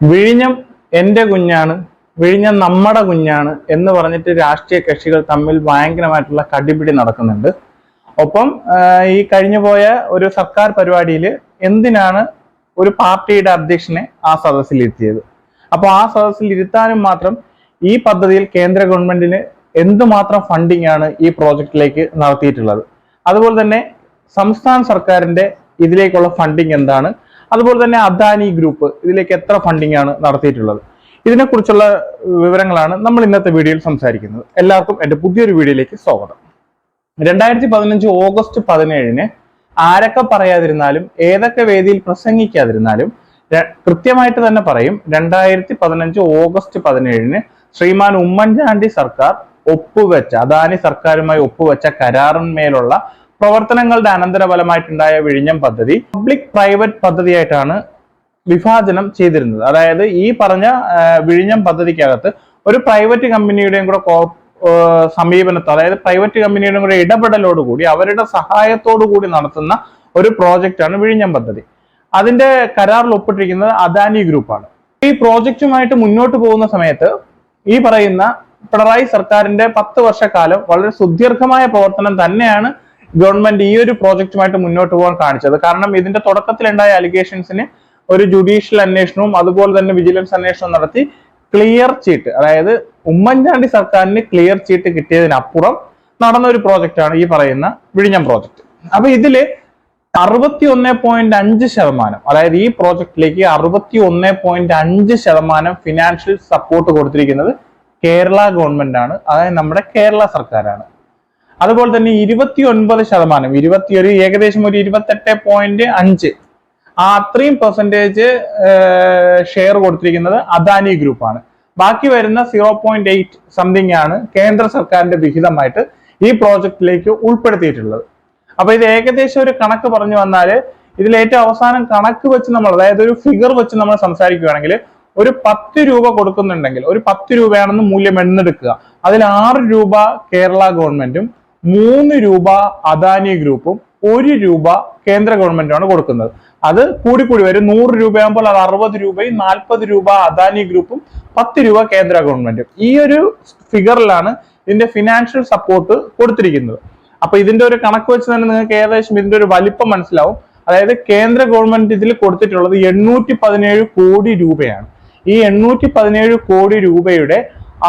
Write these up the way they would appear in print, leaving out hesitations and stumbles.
വിഴിഞ്ഞം എൻ്റെ കുഞ്ഞാണ്, വിഴിഞ്ഞം നമ്മുടെ കുഞ്ഞാണ് എന്ന് പറഞ്ഞിട്ട് രാഷ്ട്രീയ കക്ഷികൾ തമ്മിൽ ഭയങ്കരമായിട്ടുള്ള കടിപിടി നടക്കുന്നുണ്ട്. ഒപ്പം ഈ കഴിഞ്ഞു പോയ ഒരു സർക്കാർ പരിപാടിയിൽ എന്തിനാണ് ഒരു പാർട്ടിയുടെ അധ്യക്ഷനെ ആ സദസ്സിൽ ഇരുത്തിയത്? അപ്പോൾ ആ സദസ്സിൽ ഇരുത്താനും മാത്രം ഈ പദ്ധതിയിൽ കേന്ദ്ര ഗവൺമെന്റിന് എന്തുമാത്രം ഫണ്ടിങ് ആണ് ഈ പ്രോജക്റ്റിലേക്ക് നടത്തിയിട്ടുള്ളത്? അതുപോലെ തന്നെ സംസ്ഥാന സർക്കാരിന്റെ ഇതിലേക്കുള്ള ഫണ്ടിങ് എന്താണ്? അതുപോലെ തന്നെ അദാനി ഗ്രൂപ്പ് ഇതിലേക്ക് എത്ര ഫണ്ടിങ് ആണ് നടത്തിയിട്ടുള്ളത്? ഇതിനെക്കുറിച്ചുള്ള വിവരങ്ങളാണ് നമ്മൾ ഇന്നത്തെ വീഡിയോയിൽ സംസാരിക്കുന്നത്. എല്ലാവർക്കും എൻ്റെ പുതിയൊരു വീഡിയോയിലേക്ക് സ്വാഗതം. 2015 ഓഗസ്റ്റ് 17 ആരൊക്കെ പറയാതിരുന്നാലും ഏതൊക്കെ വേദിയിൽ പ്രസംഗിക്കാതിരുന്നാലും കൃത്യമായിട്ട് തന്നെ പറയും, 2015 ഓഗസ്റ്റ് 17 ശ്രീമാൻ ഉമ്മൻചാണ്ടി സർക്കാർ ഒപ്പുവെച്ച, അദാനി സർക്കാരുമായി ഒപ്പുവെച്ച കരാറിന്മേലുള്ള പ്രവർത്തനങ്ങളുടെ അനന്തരഫലമായിട്ടുണ്ടായ വിഴിഞ്ഞം പദ്ധതി പബ്ലിക് പ്രൈവറ്റ് പദ്ധതിയായിട്ടാണ് വിഭാജനം ചെയ്തിരുന്നത്. അതായത് ഈ പറഞ്ഞ വിഴിഞ്ഞം പദ്ധതിക്കകത്ത് ഒരു പ്രൈവറ്റ് കമ്പനിയുടെയും കൂടെ സമീപനത്തോ, അതായത് പ്രൈവറ്റ് കമ്പനിയുടെയും കൂടെ ഇടപെടലോടുകൂടി അവരുടെ സഹായത്തോടു കൂടി നടത്തുന്ന ഒരു പ്രോജക്റ്റാണ് വിഴിഞ്ഞം പദ്ധതി. അതിന്റെ കരാറിൽ ഒപ്പിട്ടിരിക്കുന്നത് അദാനി ഗ്രൂപ്പാണ്. ഈ പ്രോജക്റ്റുമായിട്ട് മുന്നോട്ട് പോകുന്ന സമയത്ത് ഈ പറയുന്ന പിണറായി സർക്കാരിന്റെ 10 വർഷക്കാലം വളരെ സുദീർഘമായ പ്രവർത്തനം തന്നെയാണ് ഗവൺമെന്റ് ഈ ഒരു പ്രോജക്റ്റുമായിട്ട് മുന്നോട്ട് പോകാൻ കാണിച്ചത്. കാരണം ഇതിന്റെ തുടക്കത്തിലുണ്ടായ അലിഗേഷൻസിന് ഒരു ജുഡീഷ്യൽ അന്വേഷണവും അതുപോലെ തന്നെ വിജിലൻസ് അന്വേഷണവും നടത്തി ക്ലിയർ ചീട്ട്, അതായത് ഉമ്മൻചാണ്ടി സർക്കാരിന് ക്ലിയർ ചീട്ട് കിട്ടിയതിനപ്പുറം നടന്ന ഒരു പ്രോജക്റ്റാണ് ഈ പറയുന്ന വിഴിഞ്ഞം പ്രോജക്റ്റ്. അപ്പൊ ഇതില് 61.5%, അതായത് ഈ പ്രോജക്റ്റിലേക്ക് 61.5% ഫിനാൻഷ്യൽ സപ്പോർട്ട് കൊടുത്തിരിക്കുന്നത് കേരള ഗവൺമെന്റ് ആണ്, അതായത് നമ്മുടെ കേരള സർക്കാരാണ്. അതുപോലെ തന്നെ 29%, ഏകദേശം ഒരു 28.5 അത്രയും പെർസെന്റേജ് ഷെയർ കൊടുത്തിരിക്കുന്നത് അദാനി ഗ്രൂപ്പാണ്. ബാക്കി വരുന്ന 0.8 സംതിങ് ആണ് കേന്ദ്ര സർക്കാരിന്റെ വിഹിതമായിട്ട് ഈ പ്രോജക്റ്റിലേക്ക് ഉൾപ്പെടുത്തിയിട്ടുള്ളത്. അപ്പൊ ഇത് ഏകദേശം ഒരു കണക്ക് പറഞ്ഞു വന്നാല് ഇതിൽ ഏറ്റവും അവസാനം കണക്ക് വെച്ച് നമ്മൾ, അതായത് ഒരു ഫിഗർ വെച്ച് നമ്മൾ സംസാരിക്കുകയാണെങ്കിൽ, ഒരു 10 രൂപ കൊടുക്കുന്നുണ്ടെങ്കിൽ, ഒരു 10 രൂപയാണെന്ന് മൂല്യം എണ്ണെടുക്കുക, അതിൽ 6 രൂപ കേരള ഗവൺമെന്റും 3 രൂപ അദാനി ഗ്രൂപ്പും 1 രൂപ കേന്ദ്ര ഗവൺമെന്റാണ് കൊടുക്കുന്നത്. അത് കൂടിക്കൂടി വരും. 100 രൂപയാകുമ്പോൾ അത് 60 രൂപയും 40 രൂപ അദാനി ഗ്രൂപ്പും 10 രൂപ കേന്ദ്ര ഗവൺമെന്റും. ഈ ഒരു ഫിഗറിലാണ് ഇതിന്റെ ഫിനാൻഷ്യൽ സപ്പോർട്ട് കൊടുത്തിരിക്കുന്നത്. അപ്പൊ ഇതിന്റെ ഒരു കണക്ക് വെച്ച് തന്നെ നിങ്ങൾക്ക് ഏകദേശം ഇതിന്റെ ഒരു വലിപ്പം മനസ്സിലാവും. അതായത് കേന്ദ്ര ഗവൺമെന്റ് ഇതിൽ കൊടുത്തിട്ടുള്ളത് 817 കോടി രൂപയാണ്. ഈ 817 കോടി രൂപയുടെ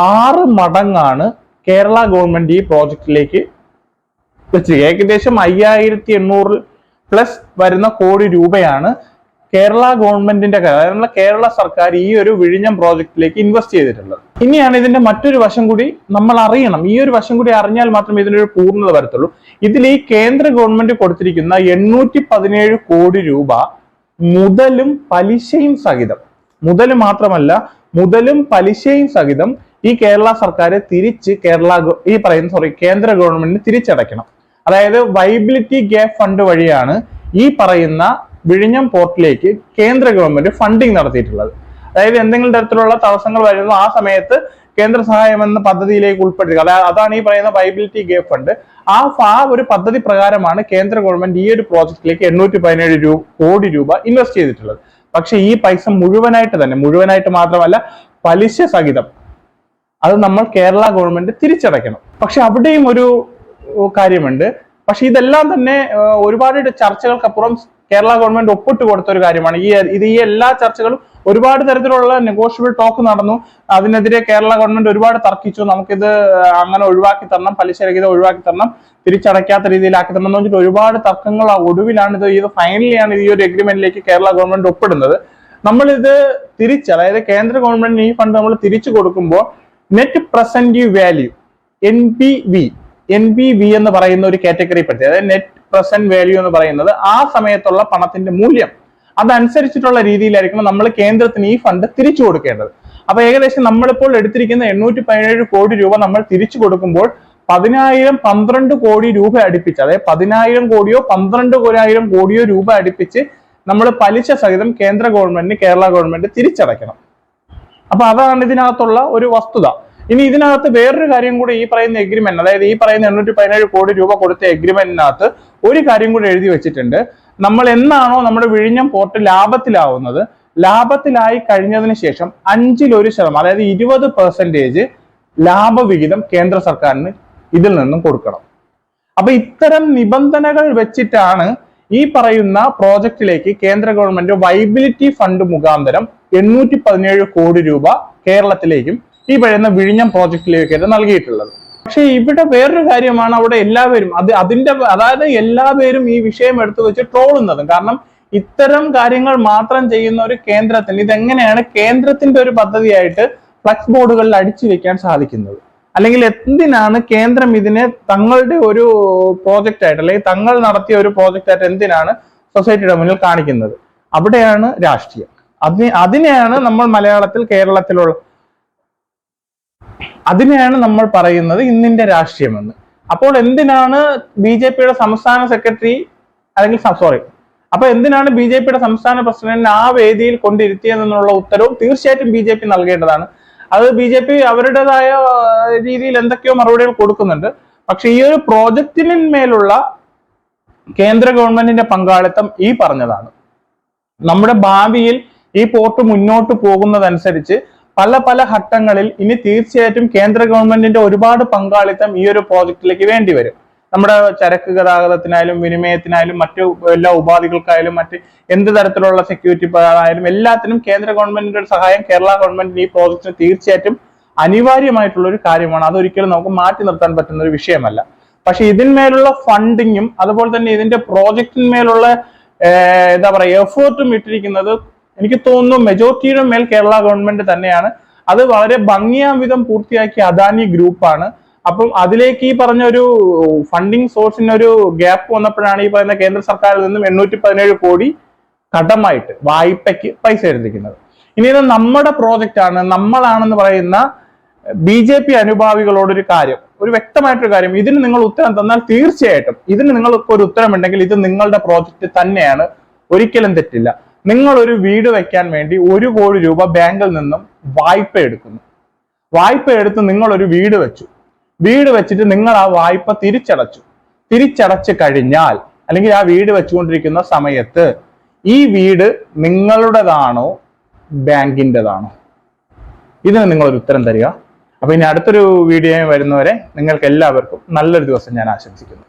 6 മടങ്ങാണ് കേരള ഗവൺമെന്റ് ഈ പ്രോജക്റ്റിലേക്ക് വെച്ചിരിക്കുക. ഏകദേശം 5800 പ്ലസ് വരുന്ന കോടി രൂപയാണ് കേരള ഗവൺമെന്റിന്റെ, അതായത് കേരള സർക്കാർ ഈ ഒരു വിഴിഞ്ഞം പ്രോജക്റ്റിലേക്ക് ഇൻവെസ്റ്റ് ചെയ്തിട്ടുള്ളത്. ഇനിയാണ് ഇതിന്റെ മറ്റൊരു വശം കൂടി നമ്മൾ അറിയണം. ഈ ഒരു വശം കൂടി അറിഞ്ഞാൽ മാത്രമേ ഇതിനൊരു പൂർണ്ണത വരത്തുള്ളൂ. ഇതിൽ ഈ കേന്ദ്ര ഗവൺമെന്റ് കൊടുത്തിരിക്കുന്ന 817 കോടി രൂപ മുതലും പലിശയും സഹിതം, മുതൽ മാത്രമല്ല മുതലും പലിശയും സഹിതം ഈ കേരള സർക്കാർ തിരിച്ച് കേന്ദ്ര ഗവൺമെന്റിന് തിരിച്ചടയ്ക്കണം. അതായത് വൈബിലിറ്റി ഗ്യാപ്പ് ഫണ്ട് വഴിയാണ് ഈ പറയുന്ന വിഴിഞ്ഞം പോർട്ടിലേക്ക് കേന്ദ്ര ഗവൺമെന്റ് ഫണ്ടിങ് നടത്തിയിട്ടുള്ളത്. അതായത് എന്തെങ്കിലും തരത്തിലുള്ള തടസ്സങ്ങൾ വരുന്നു ആ സമയത്ത് കേന്ദ്ര സഹായം എന്ന പദ്ധതിയിലേക്ക് ഉൾപ്പെട്ടിരിക്കുക. അതാണ് ഈ പറയുന്ന വൈബിലിറ്റി ഗ്യാപ്പ് ഫണ്ട്. ആ ഒരു പദ്ധതി പ്രകാരമാണ് കേന്ദ്ര ഗവൺമെന്റ് ഈ ഒരു പ്രോജക്റ്റിലേക്ക് 817 കോടി രൂപ ഇൻവെസ്റ്റ് ചെയ്തിട്ടുള്ളത്. പക്ഷെ ഈ പൈസ മുഴുവനായിട്ട് മാത്രമല്ല പലിശ സഹിതം അത് നമ്മൾ കേരള ഗവൺമെന്റ് തിരിച്ചടയ്ക്കണം. പക്ഷെ അവിടെയും ഒരു കാര്യമുണ്ട്. പക്ഷെ ഇതെല്ലാം തന്നെ ഒരുപാട് ചർച്ചകൾക്കപ്പുറം കേരള ഗവൺമെന്റ് ഒപ്പിട്ട് കൊടുത്ത ഒരു കാര്യമാണ്. ഈ എല്ലാ ചർച്ചകളും ഒരുപാട് തരത്തിലുള്ള നെഗോഷ്യബിൾ ടോക്ക് നടന്നു. അതിനെതിരെ കേരള ഗവൺമെന്റ് ഒരുപാട് തർക്കിച്ചു. നമുക്കിത് അങ്ങനെ ഒഴിവാക്കി തരണം, പലിശരഹിതം ഒഴിവാക്കി തരണം, തിരിച്ചടയ്ക്കാത്ത രീതിയിലാക്കി തരണം എന്ന് വെച്ചിട്ട് ഒരുപാട് തർക്കങ്ങൾ ഒടുവിലാണ് ഇത് ഫൈനലിയാണ് ഈ ഒരു എഗ്രിമെന്റിലേക്ക് കേരള ഗവൺമെന്റ് ഒപ്പിടുന്നത്. നമ്മളിത് അതായത് കേന്ദ്ര ഗവൺമെന്റിന് ഈ ഫണ്ട് നമ്മൾ തിരിച്ചു കൊടുക്കുമ്പോൾ നെറ്റ് പ്രസന്റീവ് വാല്യൂ NPV എന്ന് പറയുന്ന ഒരു കാറ്റഗറി പെടുത്തി, അതായത് നെറ്റ് പ്രസന്റ് വാല്യൂ എന്ന് പറയുന്നത് ആ സമയത്തുള്ള പണത്തിന്റെ മൂല്യം, അതനുസരിച്ചിട്ടുള്ള രീതിയിലായിരിക്കും നമ്മൾ കേന്ദ്രത്തിന് ഈ ഫണ്ട് തിരിച്ചു കൊടുക്കേണ്ടത്. അപ്പൊ ഏകദേശം നമ്മളിപ്പോൾ എടുത്തിരിക്കുന്ന 817 കോടി രൂപ നമ്മൾ തിരിച്ചു കൊടുക്കുമ്പോൾ 12 കോടി രൂപ അടുപ്പിച്ച്, അതായത് 10,000 കോടിയോ 12,000 കോടിയോ രൂപ അടുപ്പിച്ച് നമ്മൾ പലിശ സഹിതം കേന്ദ്ര ഗവൺമെന്റിന് കേരള ഗവൺമെന്റ് തിരിച്ചടയ്ക്കണം. അപ്പൊ അതാണ് ഇതിനകത്തുള്ള ഒരു വസ്തുത. ഇനി ഇതിനകത്ത് വേറൊരു കാര്യം കൂടി ഈ പറയുന്ന എഗ്രിമെന്റ്, അതായത് ഈ പറയുന്ന 817 കോടി രൂപ കൊടുത്ത എഗ്രിമെന്റിനകത്ത് ഒരു കാര്യം കൂടി എഴുതി വെച്ചിട്ടുണ്ട്. നമ്മൾ എന്നാണോ നമ്മുടെ വിഴിഞ്ഞം പോർട്ട് ലാഭത്തിലാവുന്നത്, ലാഭത്തിലായി കഴിഞ്ഞതിന് ശേഷം 1/5%, അതായത് 20% ലാഭവിഹിതം കേന്ദ്ര സർക്കാരിന് ഇതിൽ നിന്നും കൊടുക്കണം. അപ്പൊ ഇത്തരം നിബന്ധനകൾ വെച്ചിട്ടാണ് ഈ പറയുന്ന പ്രോജക്റ്റിലേക്ക് കേന്ദ്ര ഗവൺമെന്റ് വൈബിലിറ്റി ഫണ്ട് മുഖാന്തരം 817 കോടി രൂപ കേരളത്തിലേക്കും ഈ പറയുന്ന വിഴിഞ്ഞം പ്രോജക്റ്റിലേക്കും നൽകിയിട്ടുള്ളത്. പക്ഷെ ഇവിടെ വേറൊരു കാര്യമാണ്, അവിടെ എല്ലാവരും അതായത് എല്ലാവരും ഈ വിഷയം എടുത്തു വെച്ച് ട്രോളുന്നതും. കാരണം ഇത്തരം കാര്യങ്ങൾ മാത്രം ചെയ്യുന്ന ഒരു കേന്ദ്രത്തിന് ഇതെങ്ങനെയാണ് കേന്ദ്രത്തിന്റെ ഒരു പദ്ധതിയായിട്ട് ഫ്ലക്സ് ബോർഡുകളിൽ അടിച്ചു വെക്കാൻ സാധിക്കുന്നത്? അല്ലെങ്കിൽ എന്തിനാണ് കേന്ദ്രം ഇതിനെ തങ്ങളുടെ ഒരു പ്രോജക്റ്റ് ആയിട്ട്, അല്ലെങ്കിൽ തങ്ങൾ നടത്തിയ ഒരു പ്രോജക്റ്റ് ആയിട്ട് എന്തിനാണ് സൊസൈറ്റിയുടെ മുന്നിൽ കാണിക്കുന്നത്? അവിടെയാണ് രാഷ്ട്രീയം. അതിനെയാണ് നമ്മൾ മലയാളത്തിൽ കേരളത്തിലുള്ള അതിനെയാണ് നമ്മൾ പറയുന്നത് ഇന്നിന്റെ രാഷ്ട്രീയമെന്ന്. അപ്പോൾ എന്തിനാണ് BJPയുടെ സംസ്ഥാന സെക്രട്ടറി എന്തിനാണ് BJPയുടെ സംസ്ഥാന പ്രസിഡന്റ് ആ വേദിയിൽ കൊണ്ടിരുത്തിയതെന്നുള്ള ഉത്തരവും തീർച്ചയായിട്ടും BJP നൽകേണ്ടതാണ്. അത് BJP അവരുടേതായ രീതിയിൽ എന്തൊക്കെയോ മറുപടികൾ കൊടുക്കുന്നുണ്ട്. പക്ഷെ ഈ ഒരു പ്രോജക്റ്റിന്മേലുള്ള കേന്ദ്ര ഗവൺമെന്റിന്റെ പങ്കാളിത്തം ഈ പറഞ്ഞതാണ്. നമ്മുടെ ഭാവിയിൽ ഈ പോർട്ട് മുന്നോട്ട് പോകുന്നതനുസരിച്ച് പല ഘട്ടങ്ങളിൽ ഇനി തീർച്ചയായിട്ടും കേന്ദ്ര ഗവൺമെന്റിന്റെ ഒരുപാട് പങ്കാളിത്തം ഈ ഒരു പ്രോജക്റ്റിലേക്ക് വേണ്ടി വരും. നമ്മുടെ ചരക്ക് ഗതാഗതത്തിനായാലും വിനിമയത്തിനായാലും മറ്റു എല്ലാ ഉപാധികൾക്കായാലും മറ്റ് എന്ത് തരത്തിലുള്ള സെക്യൂരിറ്റി ആയാലും എല്ലാത്തിനും കേന്ദ്ര ഗവൺമെന്റിന്റെ ഒരു സഹായം കേരള ഗവൺമെന്റിന് ഈ പ്രോജക്റ്റിന് തീർച്ചയായിട്ടും അനിവാര്യമായിട്ടുള്ള ഒരു കാര്യമാണ്. അതൊരിക്കലും നമുക്ക് മാറ്റി നിർത്താൻ പറ്റുന്ന ഒരു വിഷയമല്ല. പക്ഷെ ഇതിന്മേലുള്ള ഫണ്ടിങ്ങും അതുപോലെ തന്നെ ഇതിന്റെ പ്രോജക്റ്റിന്മേലുള്ള എഫേർട്ടും ഇട്ടിരിക്കുന്നത് എനിക്ക് തോന്നുന്നു മെജോറിറ്റിയുടെ മേൽ കേരള ഗവൺമെന്റ് തന്നെയാണ്. അത് വളരെ ഭംഗിയാം വിധം പൂർത്തിയാക്കിയ അദാനി ഗ്രൂപ്പാണ്. അപ്പം അതിലേക്ക് ഈ പറഞ്ഞ ഒരു ഫണ്ടിങ് സോഴ്സിനൊരു ഗ്യാപ്പ് വന്നപ്പോഴാണ് ഈ പറയുന്ന കേന്ദ്ര സർക്കാരിൽ നിന്നും 817 കോടി കടമായിട്ട് വായ്പയ്ക്ക് പൈസ എടുത്തിരിക്കുന്നത്. ഇനി ഇത് നമ്മുടെ പ്രോജക്റ്റ് ആണ്, നമ്മളാണെന്ന് പറയുന്ന BJP അനുഭാവികളോടൊരു കാര്യം, ഒരു വ്യക്തമായിട്ടൊരു കാര്യം, ഇതിന് നിങ്ങൾ ഉത്തരം തന്നാൽ തീർച്ചയായിട്ടും ഇതിന് നിങ്ങൾക്ക് ഒരു ഉത്തരമുണ്ടെങ്കിൽ ഇത് നിങ്ങളുടെ പ്രോജക്റ്റ് തന്നെയാണ്, ഒരിക്കലും തെറ്റില്ല. നിങ്ങൾ ഒരു വീട് വെക്കാൻ വേണ്ടി 1 കോടി രൂപ ബാങ്കിൽ നിന്നും വായ്പ എടുക്കുന്നു. വായ്പ എടുത്ത് നിങ്ങൾ ഒരു വീട് വെച്ചു. വീട് വെച്ചിട്ട് നിങ്ങൾ ആ വായ്പ തിരിച്ചടച്ചു കഴിഞ്ഞാൽ, അല്ലെങ്കിൽ ആ വീട് വെച്ചുകൊണ്ടിരിക്കുന്ന സമയത്ത് ഈ വീട് നിങ്ങളുടേതാണോ ബാങ്കിൻ്റെതാണോ? ഇതിന് നിങ്ങളൊരു ഉത്തരം തരിക. അപ്പൊ ഇനി അടുത്തൊരു വീഡിയോ വരുന്നവരെ നിങ്ങൾക്ക് എല്ലാവർക്കും നല്ലൊരു ദിവസം ഞാൻ ആശംസിക്കുന്നു.